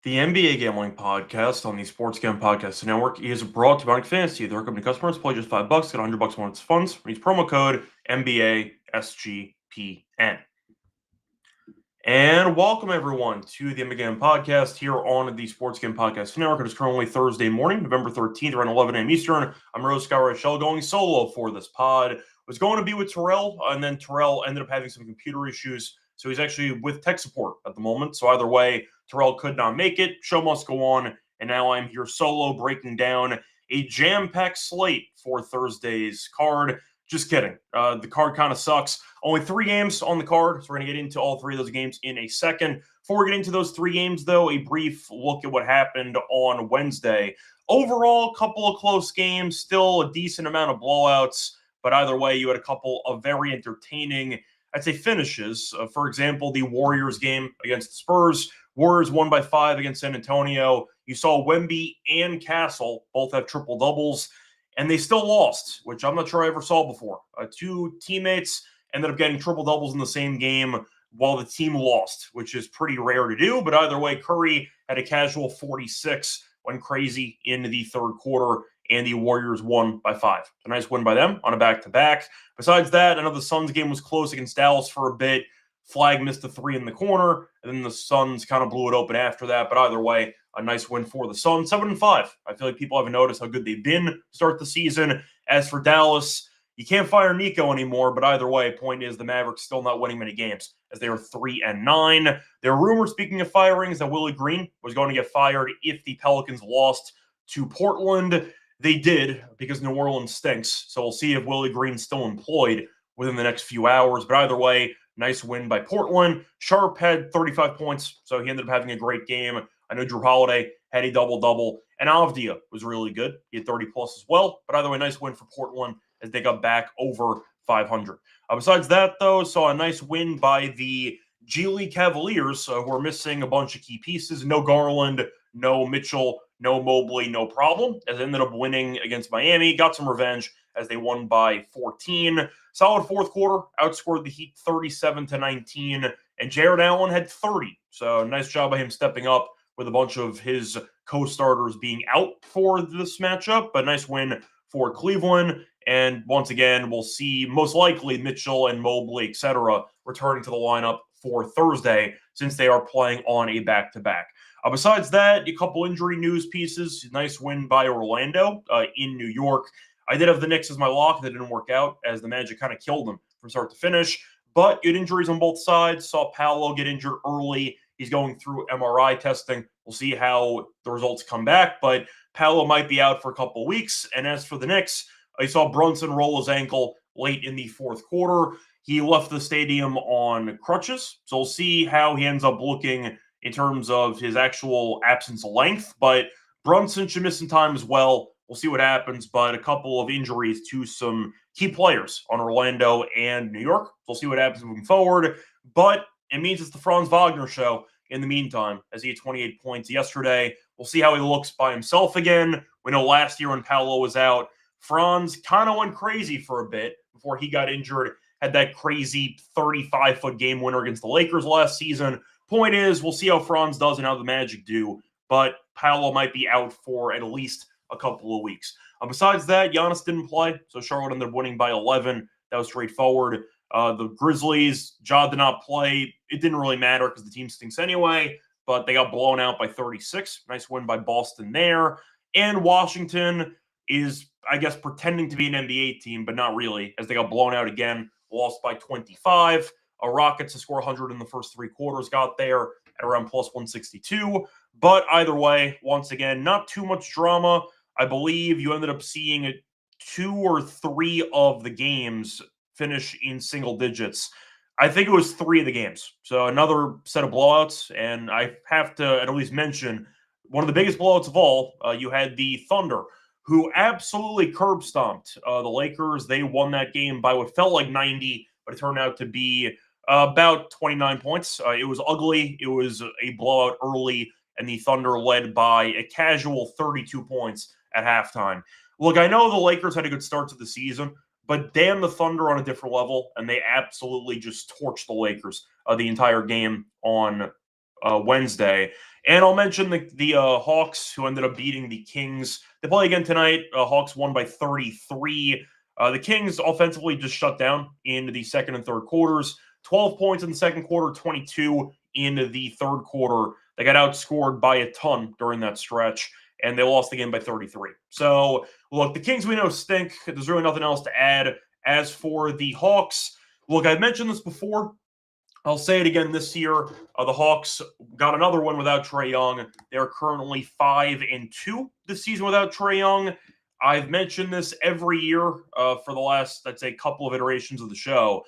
The NBA Gambling Podcast on the Sports Gambling Podcast Network is brought to you by Underdog Fantasy. Their company customers play just $5, get $100 on its funds. Use promo code NBA SGPN. And welcome everyone to the NBA Gambling Podcast here on the Sports Gambling Podcast Network. It is currently Thursday morning, November 13th, around 11 a.m. Eastern. I'm Rose Reichel going solo for this pod. Was going to be with Terrell, and then Terrell ended up having some computer issues. So he's actually with tech support at the moment. So either way, Terrell could not make it. Show must go on. And now I'm here solo breaking down a jam-packed slate for Thursday's card. Just kidding. The card kind of sucks. Only 3 games on the card, so we're going to get into all 3 of those games in a second. Before we get into those 3 games, though, a brief look at what happened on Wednesday. Overall, a couple of close games, still a decent amount of blowouts, but either way, you had a couple of very entertaining, I'd say, finishes. For example, the Warriors game against the Spurs. Warriors won by 5 against San Antonio. You saw Wemby and Castle both have triple-doubles, and they still lost, which I'm not sure I ever saw before. 2 teammates ended up getting triple-doubles in the same game while the team lost, which is pretty rare to do. But either way, Curry had a casual 46, went crazy in the third quarter, and the Warriors won by 5. A nice win by them on a back-to-back. Besides that, I know the Suns game was close against Dallas for a bit. Flag missed a 3 in the corner, and then the Suns kind of blew it open after that. But either way, a nice win for the Suns, 7-5. I feel like people haven't noticed how good they've been to start the season. As for Dallas, you can't fire Nico anymore, but either way, point is the Mavericks still not winning many games as they are 3-9. There are rumors, speaking of firings, that Willie Green was going to get fired if the Pelicans lost to Portland. They did, because New Orleans stinks. So we'll see if Willie Green's still employed within the next few hours. But either way, nice win by Portland. Sharp had 35 points, so he ended up having a great game. I know Drew Holiday had a double-double, and Avdia was really good. He had 30-plus as well. But either way, nice win for Portland as they got back over 500. Besides that, though, saw a nice win by the G League Cavaliers, who are missing a bunch of key pieces. No Garland, no Mitchell, no Mobley, no problem, as they ended up winning against Miami. Got some revenge as they won by 14. Solid fourth quarter, outscored the Heat 37-19, and Jared Allen had 30. So nice job by him stepping up with a bunch of his co-starters being out for this matchup, but nice win for Cleveland. And once again, we'll see most likely Mitchell and Mobley, etc., returning to the lineup for Thursday since they are playing on a back-to-back. Besides that, a couple injury news pieces. Nice win by Orlando in New York. I did have the Knicks as my lock. That didn't work out as the Magic kind of killed them from start to finish. But good injuries on both sides. Saw Paolo get injured early. He's going through MRI testing. We'll see how the results come back. But Paolo might be out for a couple weeks. And as for the Knicks, I saw Brunson roll his ankle late in the fourth quarter. He left the stadium on crutches. So we'll see how he ends up looking in terms of his actual absence length. But Brunson should miss some time as well. We'll see what happens, but a couple of injuries to some key players on Orlando and New York. We'll see what happens moving forward, but it means it's the Franz Wagner show in the meantime, as he had 28 points yesterday. We'll see how he looks by himself again. We know last year when Paolo was out, Franz kind of went crazy for a bit before he got injured, had that crazy 35-foot game winner against the Lakers last season. Point is, we'll see how Franz does and how the Magic do, but Paolo might be out for at least a couple of weeks. Besides that, Giannis didn't play, so Charlotte ended up winning by 11. That was straightforward. The Grizzlies, Ja did not play. It didn't really matter because the team stinks anyway, but they got blown out by 36. Nice win by Boston there. And Washington is, I guess, pretending to be an NBA team, but not really, as they got blown out again, lost by 25. Rockets to score 100 in the first 3 quarters got there at around plus 162. But either way, once again, not too much drama. I believe you ended up seeing 2 or 3 of the games finish in single digits. I think it was 3 of the games. So another set of blowouts. And I have to at least mention one of the biggest blowouts of all. You had the Thunder, who absolutely curb stomped the Lakers. They won that game by what felt like 90, but it turned out to be about 29 points. It was ugly. It was a blowout early, and the Thunder led by a casual 32 points at halftime. Look, I know the Lakers had a good start to the season, but damn the Thunder on a different level, and they absolutely just torched the Lakers the entire game on Wednesday. And I'll mention the Hawks, who ended up beating the Kings. They play again tonight. Hawks won by 33. The Kings offensively just shut down in the second and third quarters. 12 points in the second quarter, 22 in the third quarter. They got outscored by a ton during that stretch, and they lost the game by 33. So, look, the Kings we know stink. There's really nothing else to add. As for the Hawks, look, I've mentioned this before. I'll say it again this year. The Hawks got another one without Trae Young. They're currently 5-2 this season without Trae Young. I've mentioned this every year for the last, I'd say, couple of iterations of the show.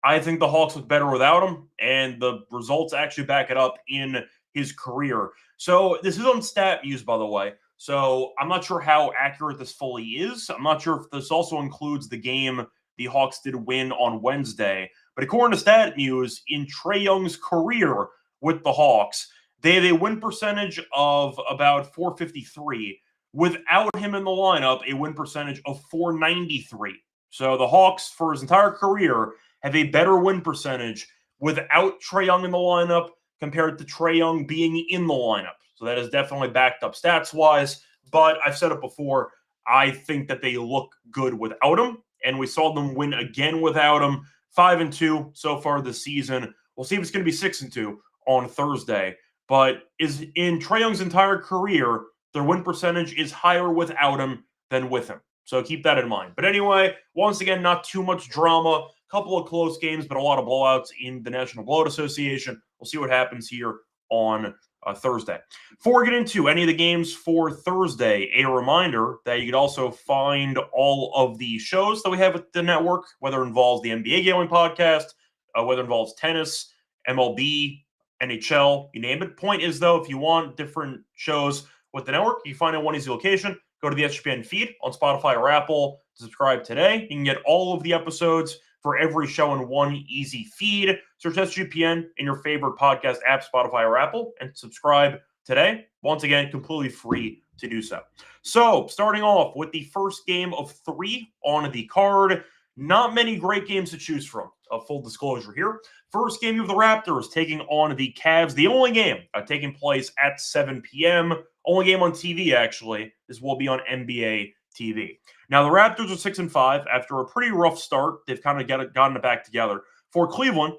I think the Hawks look better without him, and the results actually back it up in his career. So this is on StatMuse, by the way. So I'm not sure how accurate this fully is. I'm not sure if this also includes the game the Hawks did win on Wednesday. But according to StatMuse, in Trae Young's career with the Hawks, they have a win percentage of about 453. Without him in the lineup, a win percentage of 493. So the Hawks, for his entire career, have a better win percentage without Trae Young in the lineup compared to Trae Young being in the lineup. So that is definitely backed up stats-wise. But I've said it before, I think that they look good without him, and we saw them win again without him. 5-2 so far this season. We'll see if it's going to be 6-2 on Thursday. But is in Trae Young's entire career, their win percentage is higher without him than with him. So keep that in mind. But anyway, once again, not too much drama. Couple of close games, but a lot of blowouts in the National Blowout Association. We'll see what happens here on Thursday. Before we get into any of the games for Thursday, a reminder that you could also find all of the shows that we have at the network, whether it involves the NBA Gambling Podcast, whether it involves tennis, MLB, NHL, you name it. Point is, though, if you want different shows with the network, you find it in one easy location. Go to the SGPN feed on Spotify or Apple to subscribe today. You can get all of the episodes for every show in one easy feed. Search SGPN in your favorite podcast app, Spotify or Apple, and subscribe today. Once again, completely free to do so. So, starting off with the first game of 3 on the card. Not many great games to choose from. Full disclosure here. First game of the Raptors taking on the Cavs. The only game taking place at 7 p.m. Only game on TV, actually. This will be on NBA TV. Now, the Raptors are 6-5 after a pretty rough start. They've kind of gotten it back together. For Cleveland,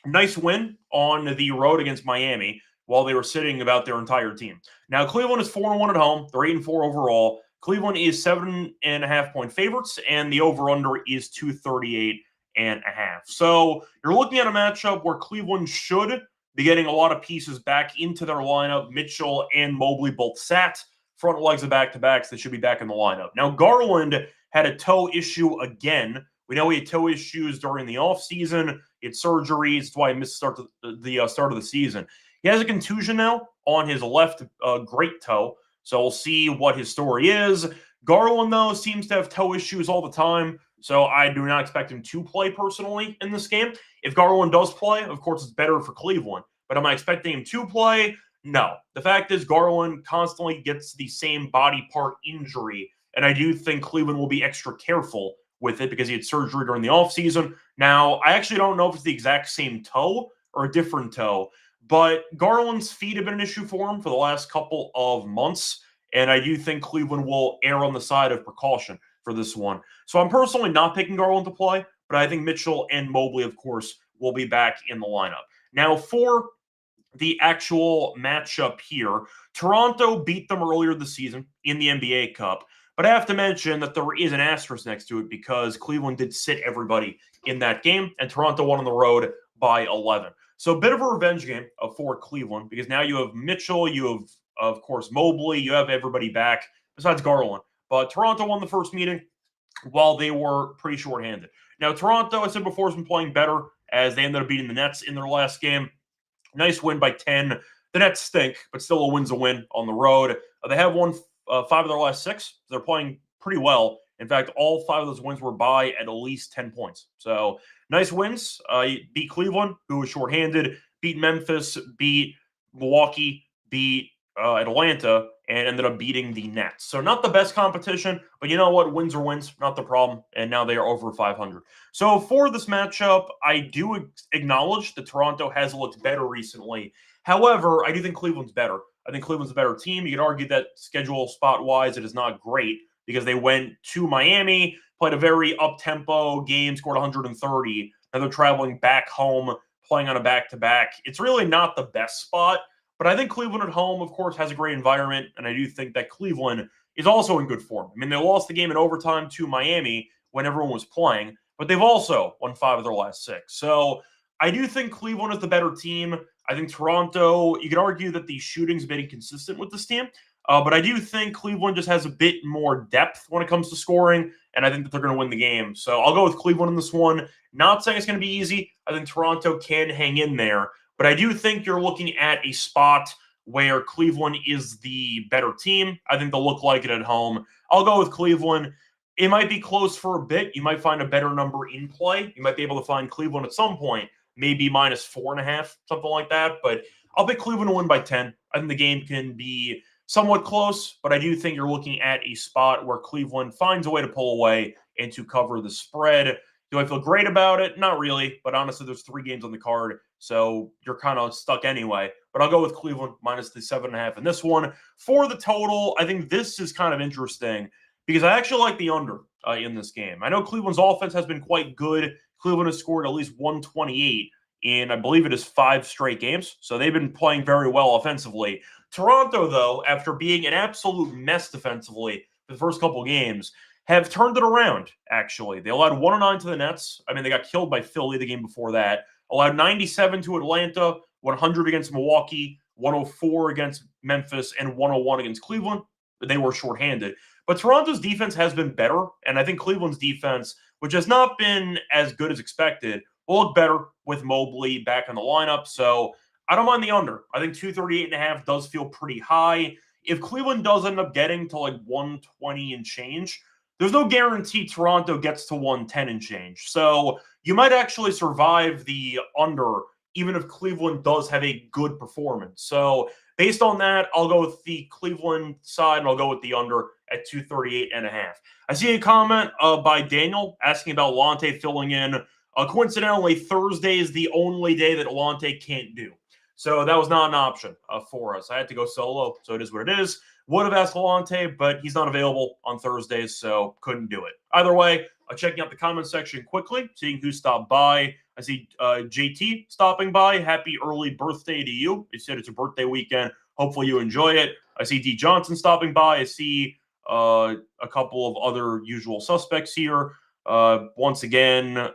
nice win on the road against Miami while they were sitting about their entire team. Now, Cleveland is 4-1 at home. They're 8-4 overall. Cleveland is 7.5-point favorites, and the over-under is 238.5. So you're looking at a matchup where Cleveland should be getting a lot of pieces back into their lineup. Mitchell and Mobley both sat. Front legs of back-to-backs, they should be back in the lineup. Now, Garland had a toe issue again. We know he had toe issues during the offseason. He had surgeries. That's why he missed the start of the season. He has a contusion now on his left great toe, so we'll see what his story is. Garland, though, seems to have toe issues all the time, so I do not expect him to play personally in this game. If Garland does play, of course, it's better for Cleveland. But am I expecting him to play? No. The fact is Garland constantly gets the same body part injury, and I do think Cleveland will be extra careful with it because he had surgery during the offseason. Now, I actually don't know if it's the exact same toe or a different toe, but Garland's feet have been an issue for him for the last couple of months, and I do think Cleveland will err on the side of precaution for this one. So I'm personally not picking Garland to play, but I think Mitchell and Mobley, of course, will be back in the lineup. Now, for the actual matchup here, Toronto beat them earlier this season in the NBA Cup, but I have to mention that there is an asterisk next to it because Cleveland did sit everybody in that game, and Toronto won on the road by 11. So a bit of a revenge game for Cleveland because now you have Mitchell, you have, of course, Mobley, you have everybody back besides Garland. But Toronto won the first meeting while they were pretty shorthanded. Now, Toronto, I said before, has been playing better as they ended up beating the Nets in their last game. Nice win by 10. The Nets stink, but still a win's a win on the road. They have won 5 of their last 6. So they're playing pretty well. In fact, all 5 of those wins were by at least 10 points. So nice wins. Beat Cleveland, who was shorthanded. Beat Memphis. Beat Milwaukee. Beat Atlanta and ended up beating the Nets. So not the best competition, but you know what? Wins are wins, not the problem. And now they are over 500. So for this matchup, I do acknowledge that Toronto has looked better recently. However, I do think Cleveland's better. I think Cleveland's a better team. You could argue that schedule spot-wise, it is not great because they went to Miami, played a very up-tempo game, scored 130. Now they're traveling back home, playing on a back-to-back. It's really not the best spot. But I think Cleveland at home, of course, has a great environment, and I do think that Cleveland is also in good form. I mean, they lost the game in overtime to Miami when everyone was playing, but they've also won 5 of their last 6. So I do think Cleveland is the better team. I think Toronto, you could argue that the shooting's been inconsistent with this team, but I do think Cleveland just has a bit more depth when it comes to scoring, and I think that they're going to win the game. So I'll go with Cleveland in this one. Not saying it's going to be easy. I think Toronto can hang in there. But I do think you're looking at a spot where Cleveland is the better team. I think they'll look like it at home. I'll go with Cleveland. It might be close for a bit. You might find a better number in play. You might be able to find Cleveland at some point, maybe -4.5, something like that. But I'll pick Cleveland to win by 10. I think the game can be somewhat close, but I do think you're looking at a spot where Cleveland finds a way to pull away and to cover the spread. Do I feel great about it? Not really, but honestly, there's 3 games on the card, so you're kind of stuck anyway. But I'll go with Cleveland minus the 7.5 in this one. For the total, I think this is kind of interesting because I actually like the under in this game. I know Cleveland's offense has been quite good. Cleveland has scored at least 128 in, I believe it is 5 straight games, so they've been playing very well offensively. Toronto, though, after being an absolute mess defensively for the first couple games, have turned it around, actually. They allowed 109 to the Nets. I mean, they got killed by Philly the game before that. Allowed 97 to Atlanta, 100 against Milwaukee, 104 against Memphis, and 101 against Cleveland. They were shorthanded. But Toronto's defense has been better, and I think Cleveland's defense, which has not been as good as expected, will look better with Mobley back in the lineup. So I don't mind the under. I think 238.5 does feel pretty high. If Cleveland does end up getting to like 120 and change, there's no guarantee Toronto gets to 110 and change. So you might actually survive the under even if Cleveland does have a good performance. So based on that, I'll go with the Cleveland side, and I'll go with the under at 238.5. I see a comment by Daniel asking about Lonte filling in. Coincidentally, Thursday is the only day that Lonte can't do. So that was not an option for us. I had to go solo, so it is what it is. Would have asked Lonte, but he's not available on Thursdays, so couldn't do it. Either way, checking out the comment section quickly, seeing who stopped by. I see JT stopping by. Happy early birthday to you. He said it's a birthday weekend. Hopefully you enjoy it. I see D. Johnson stopping by. I see a couple of other usual suspects here. Once again,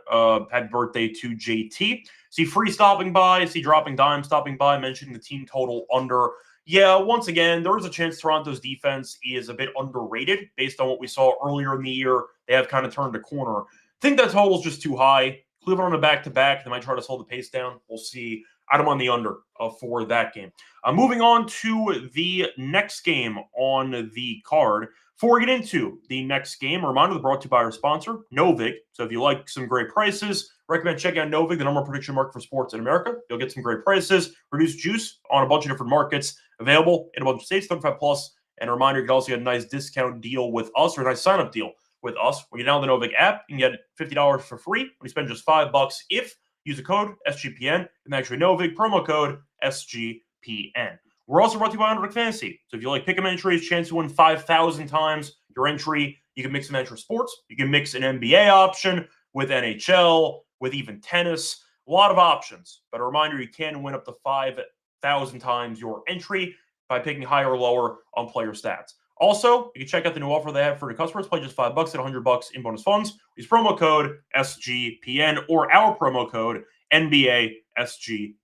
happy birthday to JT. See Free stopping by. See Dropping Dime stopping by, mentioning the team total under. Yeah, once again, there is a chance Toronto's defense is a bit underrated based on what we saw earlier in the year. They have kind of turned a corner. I think that total is just too high. Cleveland on a back-to-back. They might try to slow the pace down. We'll see. I'm on the under for that game. Moving on to the next game on the card. Before we get into the next game, a reminder brought to you by our sponsor, Novig. So if you like some great prices, recommend checking out Novig, the number one prediction market for sports in America. You'll get some great prices, reduced juice on a bunch of different markets, available in a bunch of states, 35 plus. And a reminder, you can also get a nice discount deal with us, or a nice sign-up deal with us. When you download the Novig app, you can get $50 for free when you spend just $5 if you use the code SGPN, and actually Novig, promo code SGPN. We're also brought to you by Underdog Fantasy. So if you like pick'em entries, chance to win 5,000 times your entry. You can mix and match with sports. You can mix an NBA option with NHL, with even tennis. A lot of options. But a reminder, you can win up to 5,000 times your entry by picking higher or lower on player stats. Also, you can check out the new offer they have for the customers. Play just $5 at $100 in bonus funds. Use promo code SGPN or our promo code NBASGPN.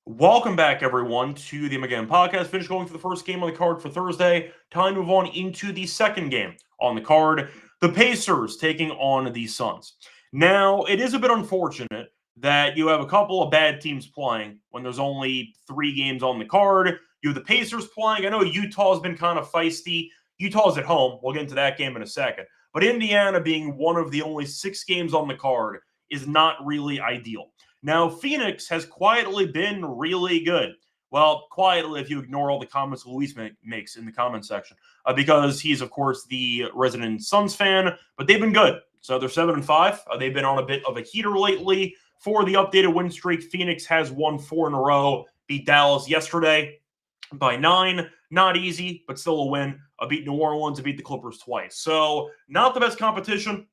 Welcome back, everyone, to the Again podcast. Finished going through the first game on the card for Thursday. Time to move on into the second game on the card. The Pacers taking on the Suns. Now, it is a bit unfortunate that you have a couple of bad teams playing when there's only 3 games on the card. You have the Pacers playing. I know Utah's been kind of feisty. Utah's at home. We'll get into that game in a second. But Indiana being one of the only 6 games on the card is not really ideal. Now, Phoenix has quietly been really good. Well, quietly, if you ignore all the comments Luis makes in the comment section, because he's, of course, the resident Suns fan, but they've been good. So they're 7-5. They've been on a bit of a heater lately. For the updated win streak, Phoenix has won 4 in a row, beat Dallas yesterday by 9. Not easy, but still a win. Beat New Orleans, beat the Clippers twice. So not the best competition.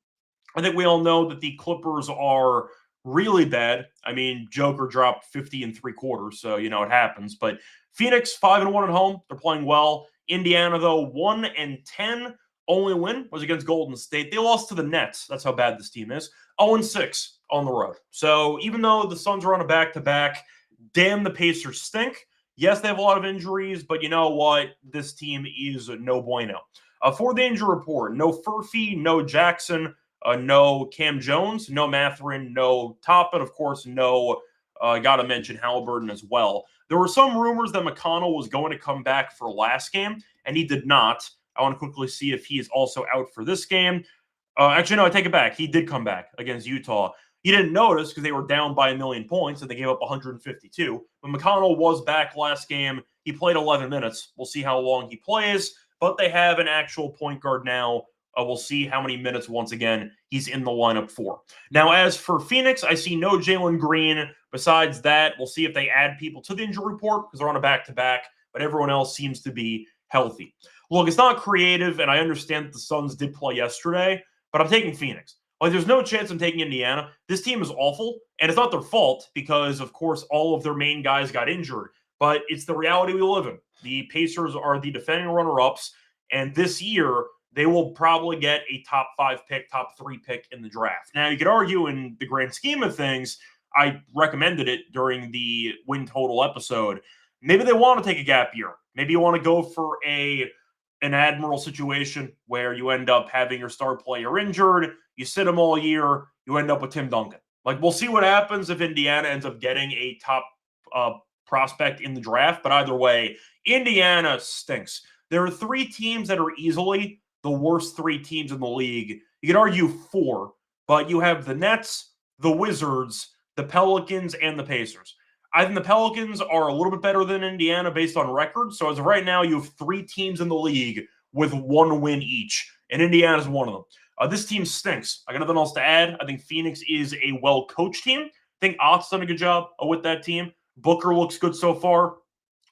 I think we all know that the Clippers are really bad. I mean, Joker dropped 50 and 3/4, so you know it happens. But Phoenix 5-1 at home. They're playing well. Indiana, though, 1-10. Only win was against Golden State. They lost to the Nets. That's how bad this team is. 0-6 on the road. So even though the Suns are on a back-to-back, damn, the Pacers stink. Yes, they have a lot of injuries, but you know what? This team is no bueno. For the injury report, no Furphy, no Jackson, no Cam Jones, no Mathurin, no Toppin, of course, no, got to mention Halliburton as well. There were some rumors that McConnell was going to come back for last game, and he did not. I want to quickly see if he is also out for this game. Actually, no, I take it back. He did come back against Utah. You didn't notice because they were down by 1 million points and they gave up 152. But McConnell was back last game. He played 11 minutes. We'll see how long he plays. But they have an actual point guard now. We'll see how many minutes, once again, he's in the lineup for. Now, as for Phoenix, I see no Jalen Green. Besides that, we'll see if they add people to the injury report because they're on a back-to-back. But everyone else seems to be healthy. Look, it's not creative, and I understand that the Suns did play yesterday, but I'm taking Phoenix. Like, there's no chance I'm taking Indiana. This team is awful, and it's not their fault because, of course, all of their main guys got injured. But it's the reality we live in. The Pacers are the defending runner-ups, and this year they will probably get a top 5 pick, top 3 pick in the draft. Now, you could argue in the grand scheme of things, I recommended it during the win total episode. Maybe they want to take a gap year. Maybe you want to go for an Admiral situation where you end up having your star player injured, you sit him all year, you end up with Tim Duncan. Like, we'll see what happens if Indiana ends up getting a top prospect in the draft, but either way, Indiana stinks. There are 3 teams that are easily the worst 3 teams in the league. You could argue 4, but you have the Nets, the Wizards, the Pelicans, and the Pacers. I think the Pelicans are a little bit better than Indiana based on record. So as of right now, you have 3 teams in the league with 1 win each, and Indiana is one of them. This team stinks. I got nothing else to add. I think Phoenix is a well-coached team. I think Ott's done a good job with that team. Booker looks good so far.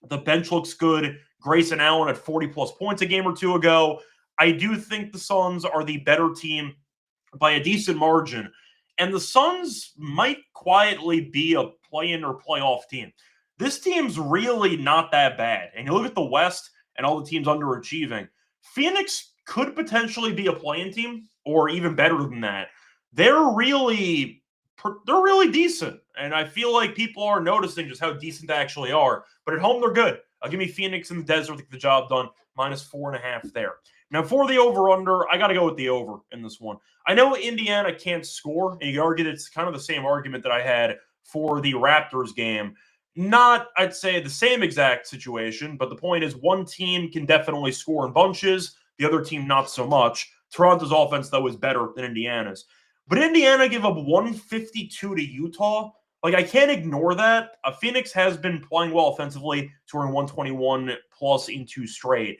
The bench looks good. Grayson Allen at 40-plus points a game or 2 ago. I do think the Suns are the better team by a decent margin. And the Suns might quietly be a play-in or playoff team. This team's really not that bad. And you look at the West and all the teams underachieving. Phoenix could potentially be a play-in team or even better than that. They're really decent. And I feel like people are noticing just how decent they actually are. But at home, they're good. Give me Phoenix in the desert to get the job done. -4.5 there. Now, for the over-under, I got to go with the over in this one. I know Indiana can't score, and you can argue that it's kind of the same argument that I had for the Raptors game. Not, I'd say, the same exact situation, but the point is one team can definitely score in bunches, the other team not so much. Toronto's offense, though, is better than Indiana's. But Indiana gave up 152 to Utah. Like, I can't ignore that. Phoenix has been playing well offensively, scoring 121-plus in 2 straight.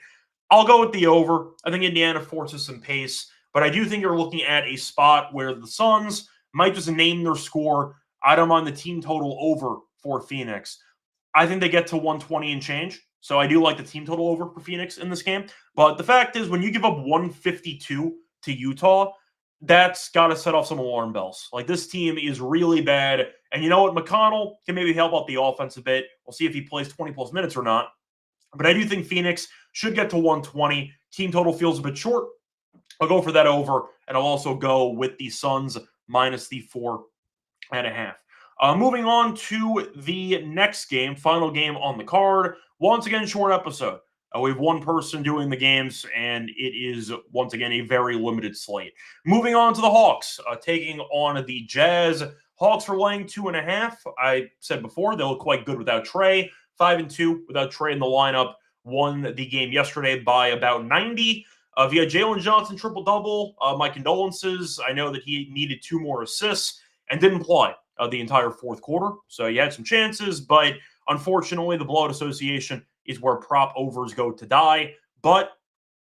I'll go with the over. I think Indiana forces some pace, but I do think you're looking at a spot where the Suns might just name their score. I don't mind the team total over for Phoenix. I think they get to 120 and change, so I do like the team total over for Phoenix in this game. But the fact is, when you give up 152 to Utah, that's got to set off some alarm bells. Like, this team is really bad, and you know what? McConnell can maybe help out the offense a bit. We'll see if he plays 20-plus minutes or not. But I do think Phoenix should get to 120. Team total feels a bit short. I'll go for that over, and I'll also go with the Suns minus the 4.5. Moving on to the next game, final game on the card. Once again, short episode. We have one person doing the games, and it is, once again, a very limited slate. Moving on to the Hawks, taking on the Jazz. Hawks are laying 2.5. I said before, they look quite good without Trey. 5-2 without Trey in the lineup. Won the game yesterday by about 90. Via Jalen Johnson triple-double. My condolences. I know that he needed 2 more assists and didn't play. the entire fourth quarter. So you had some chances, but unfortunately, the blowout association is where prop overs go to die. But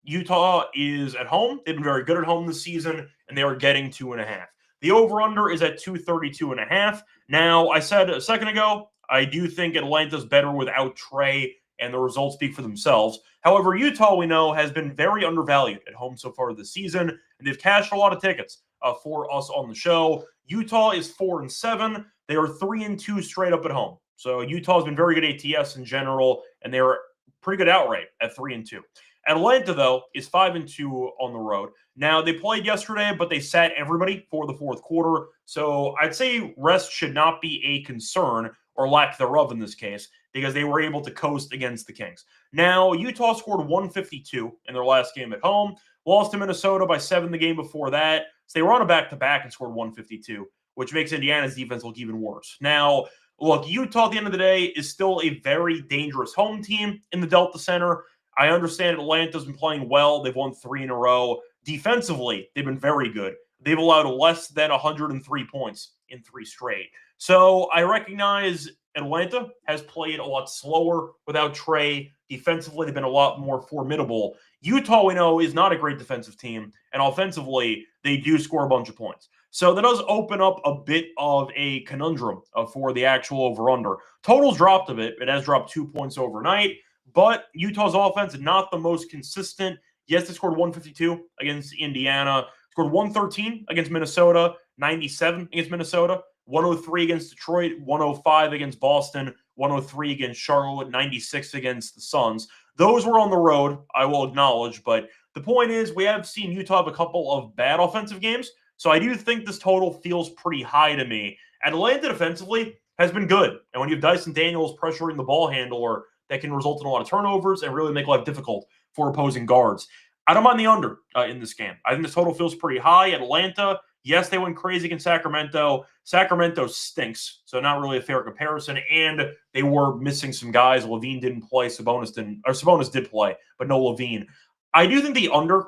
Utah is at home. They've been very good at home this season, and they are getting 2.5. The over-under is at 232.5. Now, I said a second ago, I do think Atlanta's better without Trey, and the results speak for themselves. However, Utah, we know, has been very undervalued at home so far this season, and they've cashed a lot of tickets for us on the show. Utah is 4-7. They are 3-2 straight up at home. So Utah's been very good ATS in general, and they're pretty good outright at 3-2. Atlanta, though, is 5-2 on the road. Now, they played yesterday, but they sat everybody for the fourth quarter. So I'd say rest should not be a concern, or lack thereof in this case, because they were able to coast against the Kings. Now, Utah scored 152 in their last game at home, lost to Minnesota by 7 the game before that. So they were on a back-to-back and scored 152, which makes Indiana's defense look even worse. Now, look, Utah at the end of the day is still a very dangerous home team in the Delta Center. I understand Atlanta's been playing well. They've won 3 in a row. Defensively, they've been very good. They've allowed less than 103 points in 3 straight. So I recognize Atlanta has played a lot slower without Trey. Defensively, they've been a lot more formidable. Utah, we know, is not a great defensive team, and offensively, they do score a bunch of points. So that does open up a bit of a conundrum for the actual over-under. Total's dropped a bit. It has dropped 2 points overnight, but Utah's offense is not the most consistent. Yes, they scored 152 against Indiana, scored 113 against Minnesota, 97 against Minnesota, 103 against Detroit, 105 against Boston, 103 against Charlotte, 96 against the Suns. Those were on the road, I will acknowledge, but the point is we have seen Utah have a couple of bad offensive games, so I do think this total feels pretty high to me. Atlanta defensively has been good, and when you have Dyson Daniels pressuring the ball handler, that can result in a lot of turnovers and really make life difficult for opposing guards. I don't mind the under in this game. I think this total feels pretty high. Atlanta, yes, they went crazy against Sacramento. Sacramento stinks, so not really a fair comparison. And they were missing some guys. Levine didn't play. Sabonis did play, but no Levine. I do think the under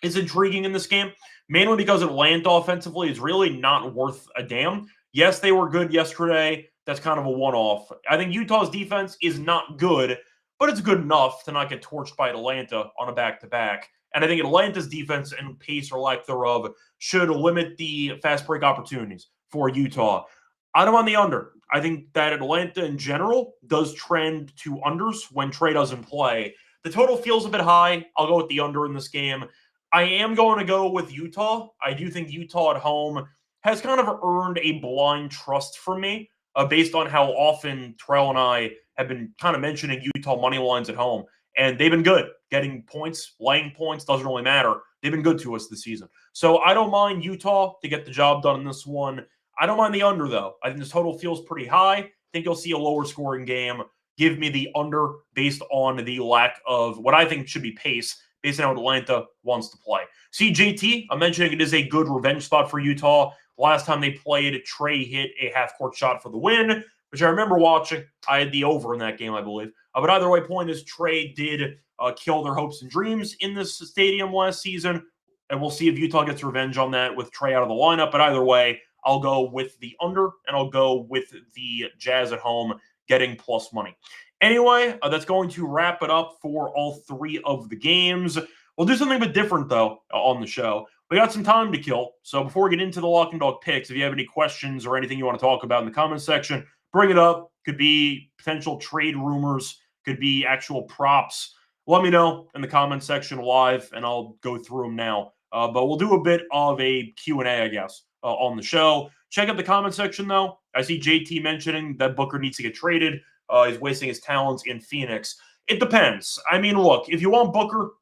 is intriguing in this game, mainly because Atlanta offensively is really not worth a damn. Yes, they were good yesterday. That's kind of a one-off. I think Utah's defense is not good, but it's good enough to not get torched by Atlanta on a back-to-back. And I think Atlanta's defense and pace or lack thereof should limit the fast break opportunities for Utah. I'm on the under. I think that Atlanta in general does trend to unders when Trey doesn't play. The total feels a bit high. I'll go with the under in this game. I am going to go with Utah. I do think Utah at home has kind of earned a blind trust from me based on how often Terrell and I have been kind of mentioning Utah money lines at home. And they've been good. Getting points, laying points, doesn't really matter. They've been good to us this season. So I don't mind Utah to get the job done in this one. I don't mind the under, though. I think this total feels pretty high. I think you'll see a lower scoring game. Give me the under based on the lack of what I think should be pace based on how Atlanta wants to play. See, JT, I'm mentioning it is a good revenge spot for Utah. Last time they played, Trey hit a half-court shot for the win, which I remember watching. I had the over in that game, I believe. But either way, point is Trey did kill their hopes and dreams in this stadium last season, and we'll see if Utah gets revenge on that with Trey out of the lineup. But either way, I'll go with the under, and I'll go with the Jazz at home getting plus money. Anyway, that's going to wrap it up for all 3 of the games. We'll do something a bit different, though, on the show. We got some time to kill, so before we get into the Lock and Dog picks, if you have any questions or anything you want to talk about in the comments section, bring it up. Could be potential trade rumors, could be actual props. Let me know in the comments section live, and I'll go through them now. But we'll do a bit of a Q&A, I guess, on the show. Check out the comment section, though. I see JT mentioning that Booker needs to get traded. He's wasting his talents in Phoenix. It depends. I mean, look, if you want Booker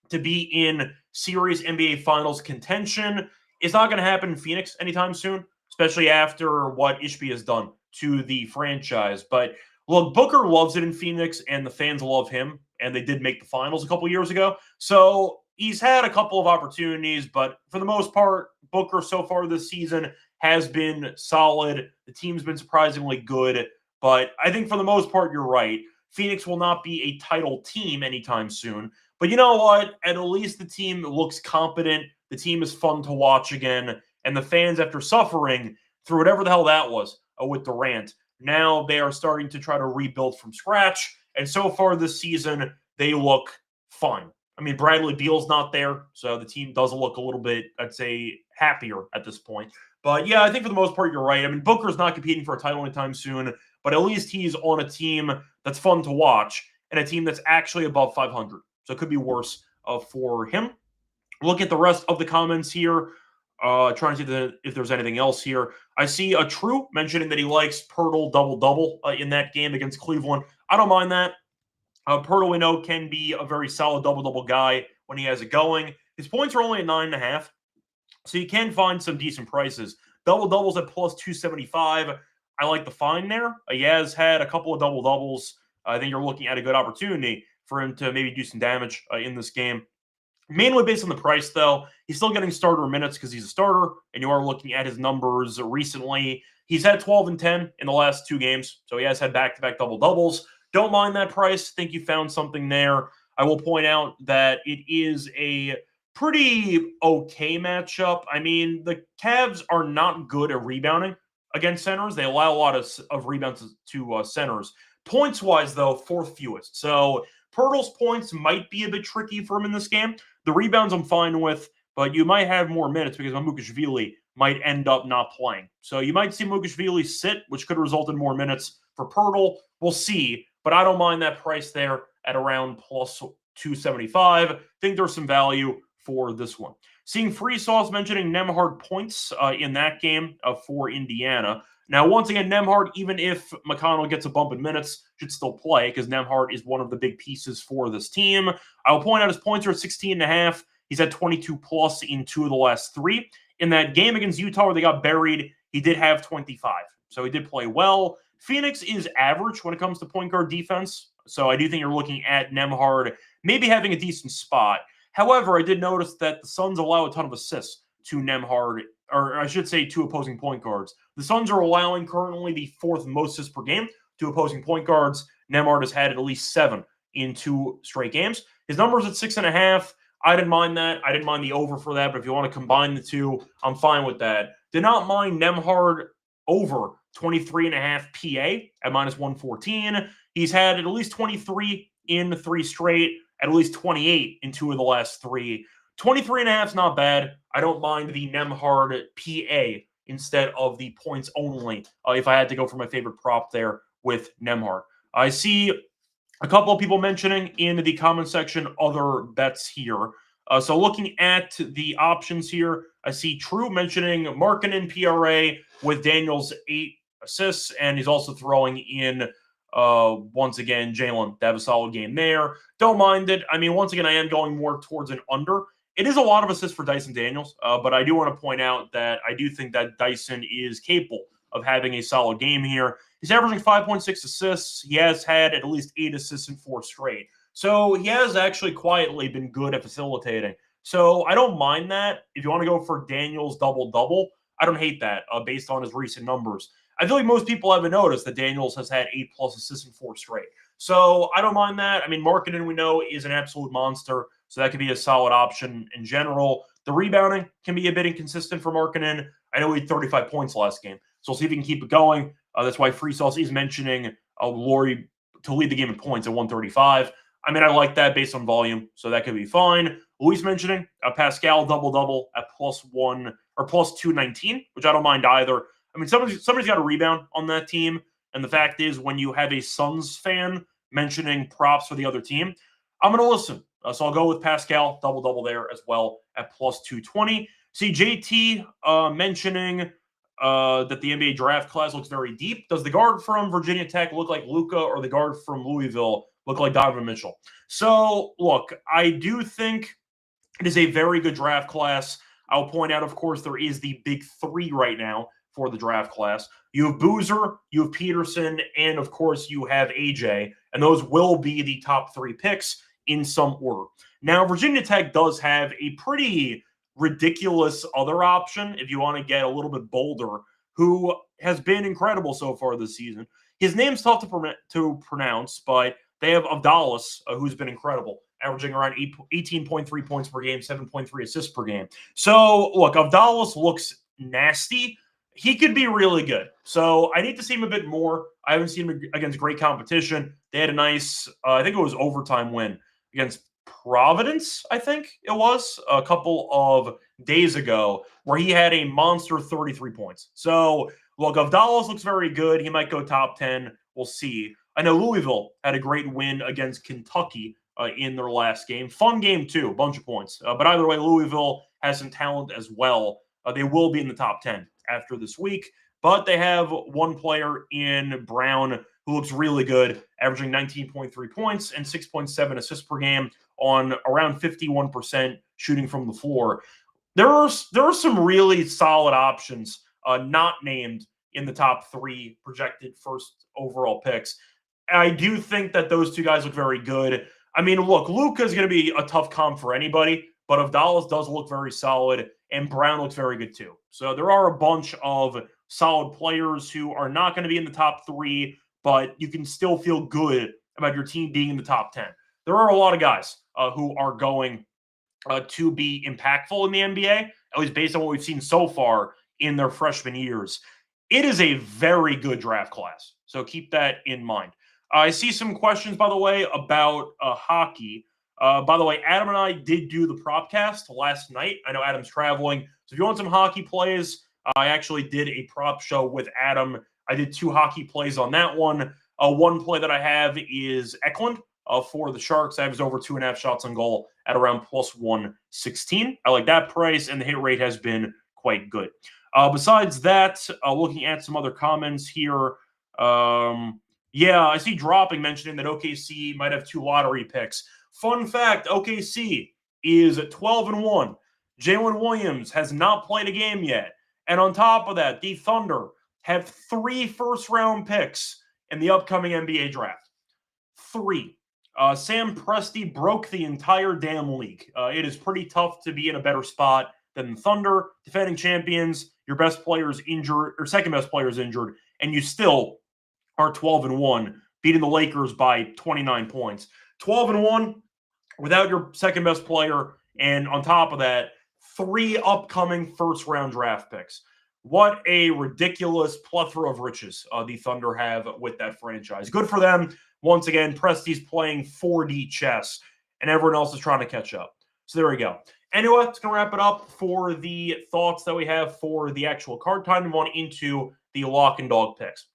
to be in serious NBA Finals contention, it's not going to happen in Phoenix anytime soon, especially after what Ishbia has done to the franchise. But look, Booker loves it in Phoenix, and the fans love him, and they did make the finals a couple years ago. So he's had a couple of opportunities, but for the most part, Booker so far this season has been solid. The team's been surprisingly good, but I think for the most part, you're right. Phoenix will not be a title team anytime soon. But you know what? At least the team looks competent. The team is fun to watch again. And the fans, after suffering through whatever the hell that was with Durant. Now they are starting to try to rebuild from scratch. And so far this season, they look fine. I mean, Bradley Beal's not there, so the team does look a little bit, I'd say, happier at this point. But yeah, I think for the most part, you're right. I mean, Booker's not competing for a title anytime soon, but at least he's on a team that's fun to watch and a team that's actually above 500. So it could be worse for him. Look at the rest of the comments here. Trying to see if there's anything else here. I see a True mentioning that he likes Pirtle double-double in that game against Cleveland. I don't mind that. Pirtle, we know, can be a very solid double-double guy when he has it going. His points are only at 9.5, so you can find some decent prices. Double-doubles at plus 275. I like the find there. He has had a couple of double-doubles. I think you're looking at a good opportunity for him to maybe do some damage in this game. Mainly based on the price, though. He's still getting starter minutes because he's a starter, and you are looking at his numbers recently. He's had 12 and 10 in the last 2 games, so he has had back-to-back double-doubles. Don't mind that price. Think you found something there. I will point out that it is a pretty okay matchup. I mean, the Cavs are not good at rebounding against centers. They allow a lot of rebounds to centers. Points-wise, though, 4th fewest. So Pirtle's points might be a bit tricky for him in this game. The rebounds I'm fine with, but you might have more minutes because Mukashvili might end up not playing. So you might see Mukashvili sit, which could result in more minutes for Pirtle. We'll see, but I don't mind that price there at around plus 275. Think there's some value for this one. Seeing Free Sauce mentioning Nembhard points in that game for Indiana. Now, once again, Nembhard, even if McConnell gets a bump in minutes, should still play because Nembhard is one of the big pieces for this team. I'll point out his points are at 16.5. He's had 22 plus in 2 of the last 3. In that game against Utah where they got buried, he did have 25. So he did play well. Phoenix is average when it comes to point guard defense. So I do think you're looking at Nembhard maybe having a decent spot. However, I did notice that the Suns allow a ton of assists to Nembhard, or I should say to opposing point guards. The Suns are allowing currently the 4th most assists per game to opposing point guards. Nembhard has had at least 7 in 2 straight games. His number's at 6.5. I didn't mind that. I didn't mind the over for that, but if you want to combine the two, I'm fine with that. Did not mind Nembhard over 23.5 PA at minus 114. He's had at least 23 in 3 straight, at least 28 in 2 of the last 3. 23.5 is not bad. I don't mind the Nembhard PA instead of the points only if I had to go for my favorite prop there with Nembhard. I see a couple of people mentioning in the comment section other bets here. So looking at the options here, I see True mentioning Markkanen PRA with Daniels 8 assists, and he's also throwing in once again Jalen to have a solid game there. Don't mind it. I mean, once again, I am going more towards an under. It is a lot of assists for Dyson Daniels, but I do want to point out that I do think that Dyson is capable of having a solid game here. He's averaging 5.6 assists. He has had at least 8 assists in 4 straight. So he has actually quietly been good at facilitating. So I don't mind that. If you want to go for Daniels double-double, I don't hate that based on his recent numbers. I feel like most people haven't noticed that Daniels has had 8+ assists in 4 straight. So I don't mind that. I mean, Markkanen, we know, is an absolute monster, so that could be a solid option in general. The rebounding can be a bit inconsistent for Markkanen. I know he had 35 points last game, so we'll see if he can keep it going. That's why Free Sauce is mentioning Laurie to lead the game in points at 135. I mean, I like that based on volume, so that could be fine. Luis mentioning Pascal double-double at +1 or +219, which I don't mind either. I mean, somebody's got a rebound on that team, and the fact is when you have a Suns fan mentioning props for the other team, I'm going to listen. So I'll go with Pascal double-double there as well at +220. See JT mentioning that the NBA draft class looks very deep. Does the guard from Virginia Tech look like Luka, or the guard from Louisville look like Donovan Mitchell? So, look, I do think it is a very good draft class. I'll point out, of course, there is the big 3 right now for the draft class. You have Boozer, you have Peterson, and, of course, you have AJ. And those will be the top 3 picks in some order. Now, Virginia Tech does have a pretty ridiculous other option, if you want to get a little bit bolder, who has been incredible so far this season. His name's tough to pronounce, but they have Abdalis, who's been incredible, averaging around 18.3 points per game, 7.3 assists per game. So, look, Abdalis looks nasty. he could be really good. So I need to see him a bit more. I haven't seen him against great competition. They had a nice, I think it was overtime win against Providence, I think it was, a couple of days ago, where he had a monster 33 points. So, look, if Dallas looks very good, he might go top 10. We'll see. I know Louisville had a great win against Kentucky in their last game. Fun game, too, bunch of points. But either way, Louisville has some talent as well. They will be in the top 10 after this week, but they have one player in Brown who looks really good, averaging 19.3 points and 6.7 assists per game on around 51% shooting from the floor. There are some really solid options not named in the top 3 projected first overall picks. I do think that those two guys look very good. I mean, look, Luka is going to be a tough comp for anybody, but if Dallas does look very solid, and Brown looks very good too. So there are a bunch of solid players who are not going to be in the top 3, but you can still feel good about your team being in the top 10. There are a lot of guys who are going to be impactful in the NBA, at least based on what we've seen so far in their freshman years. It is a very good draft class, so keep that in mind. I see some questions, by the way, about hockey. By the way, Adam and I did do the propcast last night. I know Adam's traveling, so if you want some hockey plays, I actually did a prop show with Adam. I did 2 hockey plays on that one. One play that I have is Eklund for the Sharks. I have over 2.5 shots on goal at around plus 116. I like that price, and the hit rate has been quite good. Besides that, looking at some other comments here, yeah, I see Dropping mentioning that OKC might have 2 lottery picks. Fun fact, OKC is 12-1. Jalen Williams has not played a game yet. And on top of that, the Thunder have 3 first-round picks in the upcoming NBA draft. 3. Sam Presti broke the entire damn league. It is pretty tough to be in a better spot than the Thunder. Defending champions, your best player is injured, or second best player is injured, and you still are 12-1, beating the Lakers by 29 points. 12-1 without your second best player, and on top of that, 3 upcoming first-round draft picks. What a ridiculous plethora of riches the Thunder have with that franchise. Good for them. Once again, Presti's playing 4D chess, and everyone else is trying to catch up. So there we go. Anyway, it's going to wrap it up for the thoughts that we have for the actual card. Time to move on into the lock and dog picks.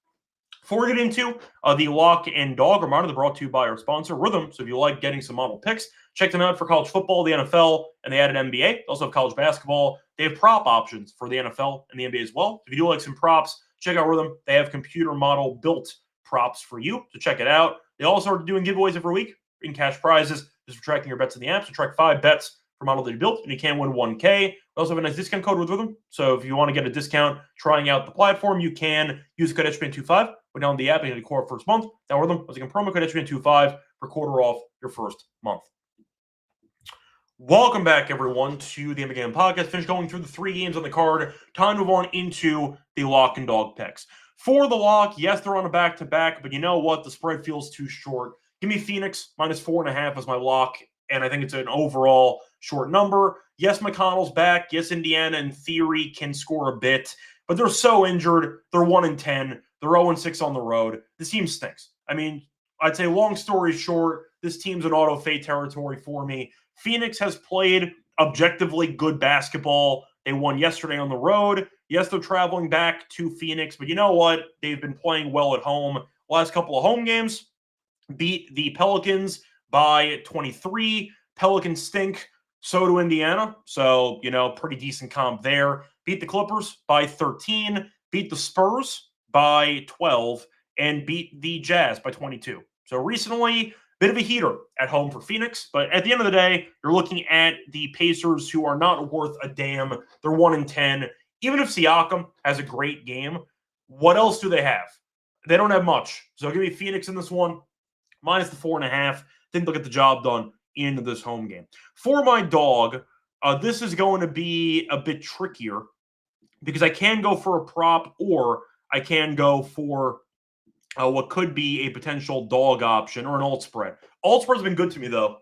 Before we get into the lock and dog, reminder, they're brought to you by our sponsor, Rhythm. So if you like getting some model picks, check them out for college football, the NFL, and they added NBA. They also have college basketball. They have prop options for the NFL and the NBA as well. If you do like some props, check out Rhythm. They have computer model built props for you, so check it out. They also are doing giveaways every week in cash prizes. Just for tracking your bets in the app. So track 5 bets for model that you built, and you can win 1K. We also have a nice discount code with them. So if you want to get a discount trying out the platform, you can use code HPN25. Go down the app and get a core first month. Download them using promo code HPN25 for quarter off your first month. Welcome back, everyone, to the NBA podcast. Finish going through the 3 games on the card. Time to move on into the lock and dog picks. For the lock, yes, they're on a back-to-back, but you know what? The spread feels too short. Give me Phoenix minus 4.5 as my lock, and I think it's an overall short number. Yes, McConnell's back. Yes, Indiana, in theory, can score a bit, but they're so injured. They're 1-10. They're 0-6 on the road. This team stinks. I mean, I'd say long story short, this team's an auto-fade territory for me. Phoenix has played objectively good basketball. They won yesterday on the road. Yes, they're traveling back to Phoenix, but you know what? They've been playing well at home. Last couple of home games, beat the Pelicans by 23. Pelicans stink. So do Indiana. So, you know, pretty decent comp there. Beat the Clippers by 13. Beat the Spurs by 12. And beat the Jazz by 22. So recently, bit of a heater at home for Phoenix. But at the end of the day, you're looking at the Pacers, who are not worth a damn. They're 1-10. Even if Siakam has a great game, what else do they have? They don't have much. So give me Phoenix in this one, minus the 4.5. Think they'll get the job done in this home game. For my dog, this is going to be a bit trickier because I can go for a prop or I can go for what could be a potential dog option or an alt spread. Alt spread's been good to me, though,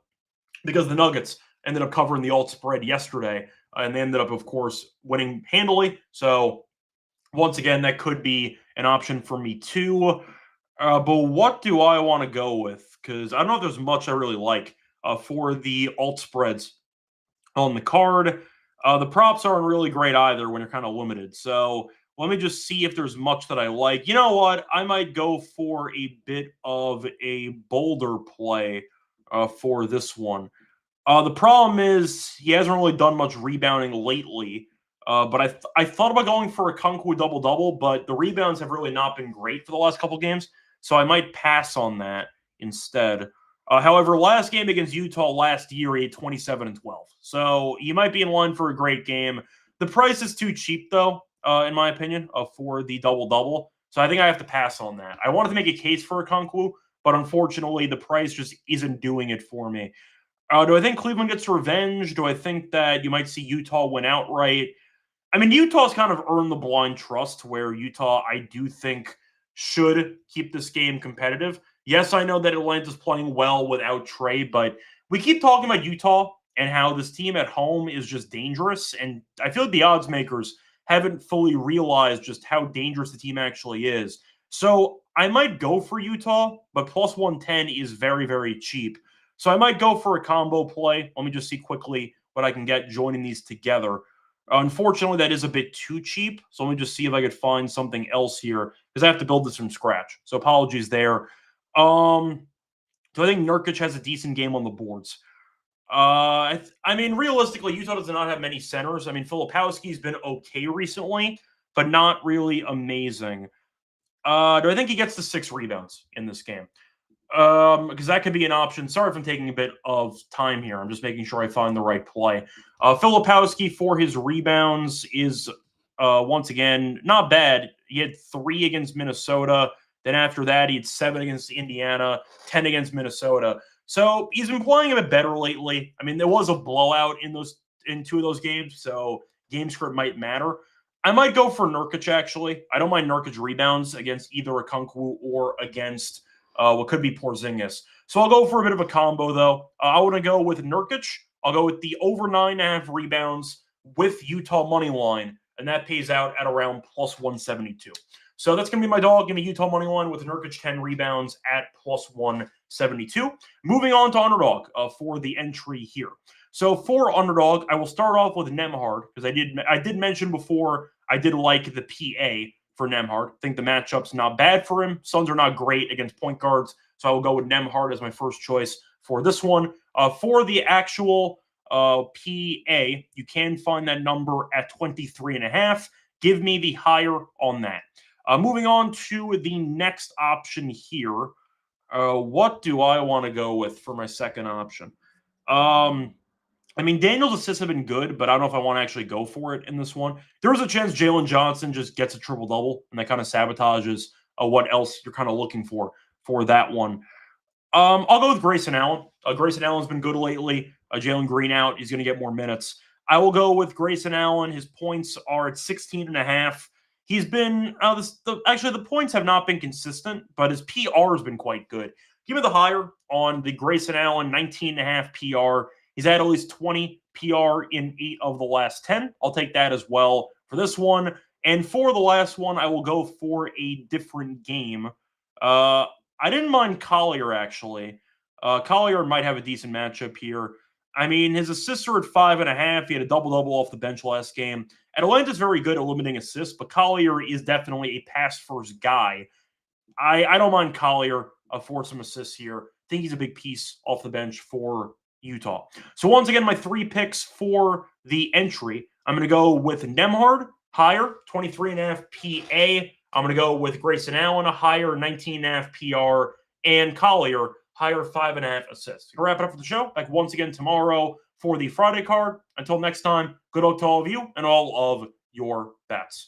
because the Nuggets ended up covering the alt spread yesterday, and they ended up, of course, winning handily. So Once again, that could be an option for me too. But what do I want to go with? Because I don't know if there's much I really like for the alt spreads on the card. The props aren't really great either when you're kind of limited. So let me just see if there's much that I like. You know what? I might go for a bit of a bolder play for this one. The problem is he hasn't really done much rebounding lately. But I thought about going for a Kunku double-double, but the rebounds have really not been great for the last couple games, so I might pass on that instead. However, last game against Utah last year, he had 27 and 12. So he might be in line for a great game. The price is too cheap, though, in my opinion, for the double-double. So I think I have to pass on that. I wanted to make a case for a Kunku, but unfortunately, the price just isn't doing it for me. Do I think Cleveland gets revenge? Do I think that you might see Utah win outright? I mean, Utah's kind of earned the blind trust where Utah, I do think, should keep this game competitive. Yes, I know that Atlanta's playing well without Trey, but we keep talking about Utah and how this team at home is just dangerous. And I feel like the odds makers haven't fully realized just how dangerous the team actually is. So I might go for Utah, but plus 110 is very, very cheap. So I might go for a combo play. Let me just see quickly what I can get joining these together. Unfortunately, that is a bit too cheap. So let me just see if I could find something else here because I have to build this from scratch. So apologies there. So I think Nurkic has a decent game on the boards. I mean, realistically, Utah does not have many centers. I mean, Filipowski's been okay recently, but not really amazing. Do I think he gets the 6 rebounds in this game? Because that could be an option. Sorry if I'm taking a bit of time here. I'm just making sure I find the right play. Filipowski for his rebounds is once again not bad. He had 3 against Minnesota. Then after that, he had 7 against Indiana, 10 against Minnesota. So he's been playing a bit better lately. I mean, there was a blowout in 2 of those games, so game script might matter. I might go for Nurkic actually. I don't mind Nurkic rebounds against either a Kunku or against what could be Porzingis. So I'll go for a bit of a combo, though. I want to go with Nurkic. I'll go with the over 9.5 rebounds with Utah money line, and that pays out at around plus 172. So that's going to be my dog. Give me Utah money line with Nurkic 10 rebounds at plus 172. Moving on to Underdog for the entry here. So for Underdog, I will start off with Nembhard because I did mention before I did like the PA for Nembhard. I think the matchup's not bad for him. Suns are not great against point guards, so I will go with Nembhard as my first choice for this one. For the actual PA, you can find that number at 23.5. Give me the higher on that. Moving on to the next option here. What do I want to go with for my second option? I mean, Daniel's assists have been good, but I don't know if I want to actually go for it in this one. There is a chance Jalen Johnson just gets a triple-double, and that kind of sabotages what else you're kind of looking for that one. I'll go with Grayson Allen. Grayson Allen's been good lately. Jalen Green out. He's going to get more minutes. I will go with Grayson Allen. His points are at 16.5. He's been actually the points have not been consistent, but his PR has been quite good. Give me the higher on the Grayson Allen 19.5 PR. He's had at least 20 PR in 8 of the last 10. I'll take that as well for this one. And for the last one, I will go for a different game. I didn't mind Collier, actually. Collier might have a decent matchup here. I mean, his assists are at 5.5. He had a double-double off the bench last game. Atlanta's very good at limiting assists, but Collier is definitely a pass-first guy. I don't mind Collier for some assists here. I think he's a big piece off the bench for Utah. So once again, my 3 picks for the entry. I'm going to go with Nembhard, higher, 23.5 PA. I'm going to go with Grayson Allen, a higher 19.5 PR, and Collier, higher 5.5 assists. Going to wrap it up for the show. Back once again tomorrow for the Friday card. Until next time, good luck to all of you and all of your bets.